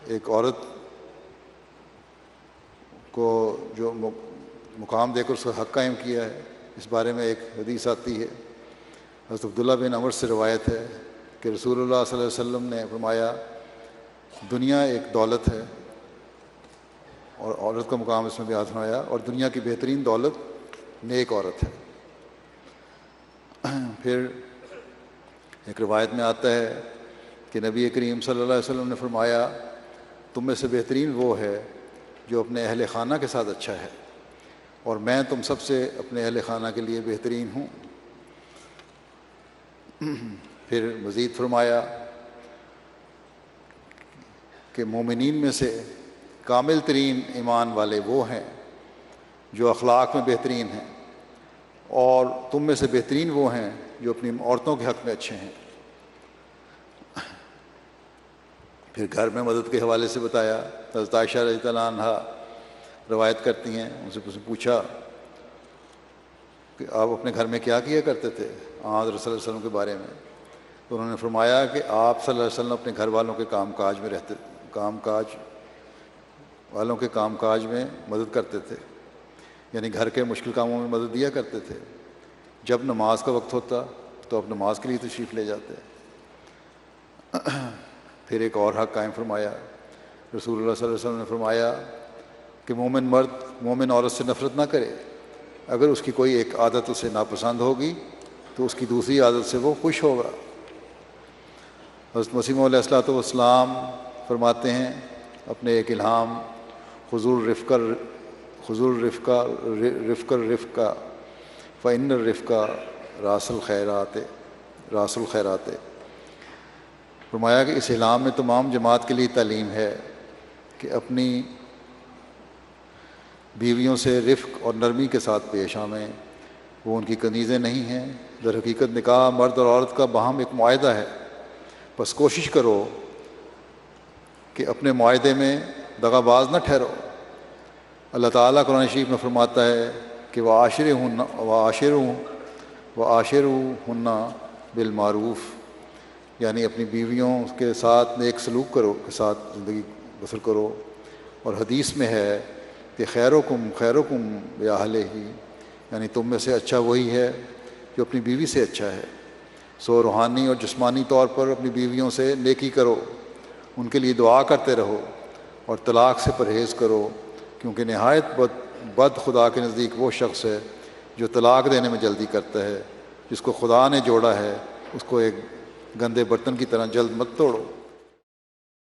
ایک عورت کو جو مقام دے کر اس کا حق قائم کیا ہے، اس بارے میں ایک حدیث آتی ہے، حضرت عبداللہ بن عمر سے روایت ہے کہ رسول اللہ صلی اللہ علیہ وسلم نے فرمایا دنیا ایک دولت ہے، اور عورت کا مقام اس میں بیان فرمایا، اور دنیا کی بہترین دولت نیک عورت ہے۔ پھر ایک روایت میں آتا ہے کہ نبی کریم صلی اللہ علیہ وسلم نے فرمایا تم میں سے بہترین وہ ہے جو اپنے اہل خانہ کے ساتھ اچھا ہے، اور میں تم سب سے اپنے اہل خانہ کے لیے بہترین ہوں۔ پھر مزید فرمایا کہ مومنین میں سے کامل ترین ایمان والے وہ ہیں جو اخلاق میں بہترین ہیں، اور تم میں سے بہترین وہ ہیں جو اپنی عورتوں کے حق میں اچھے ہیں۔ پھر گھر میں مدد کے حوالے سے بتایا، حضرت عائشہ رضی اللہ عنہا روایت کرتی ہیں، ان سے پوچھا کہ آپ اپنے گھر میں کیا کیا کرتے تھے حضرت صلی اللہ علیہ وسلم کے بارے میں، تو انہوں نے فرمایا کہ آپ صلی اللہ علیہ وسلم اپنے گھر والوں کے کام کاج میں مدد کرتے تھے، یعنی گھر کے مشکل کاموں میں مدد دیا کرتے تھے۔ جب نماز کا وقت ہوتا تو آپ نماز کے لیے تشریف لے جاتے۔ پھر ایک اور حق قائم فرمایا، رسول اللہ صلی اللہ علیہ وسلم نے فرمایا کہ مومن مرد مومن عورت سے نفرت نہ کرے، اگر اس کی کوئی ایک عادت اسے ناپسند ہوگی تو اس کی دوسری عادت سے وہ خوش ہوگا۔ حضرت مسیح علیہ الصلوۃ والسلام فرماتے ہیں اپنے ایک الہام، حضور رفق فإن الرفق راس الخیرات، فرمایا کہ اس الہام میں تمام جماعت کے لیے تعلیم ہے کہ اپنی بیویوں سے رفق اور نرمی کے ساتھ پیش آویں، وہ ان کی کنیزیں نہیں ہیں، در حقیقت نکاح مرد اور عورت کا باہم ایک معاہدہ ہے، بس کوشش کرو کہ اپنے معاہدے میں دغا باز نہ ٹھہرو۔ اللہ تعالیٰ قرآن شریف میں فرماتا ہے کہ وعاشرہن بالمعروف، یعنی اپنی بیویوں کے ساتھ نیک سلوک کے ساتھ زندگی بسر کرو۔ اور حدیث میں ہے کہ خیرکم بأہلہ، یعنی تم میں سے اچھا وہی ہے جو اپنی بیوی سے اچھا ہے۔ سو روحانی اور جسمانی طور پر اپنی بیویوں سے نیکی کرو، ان کے لیے دعا کرتے رہو، اور طلاق سے پرہیز کرو، کیونکہ نہایت بد خدا کے نزدیک وہ شخص ہے جو طلاق دینے میں جلدی کرتا ہے۔ جس کو خدا نے جوڑا ہے اس کو ایک گندے برتن کی طرح جلد مت توڑو۔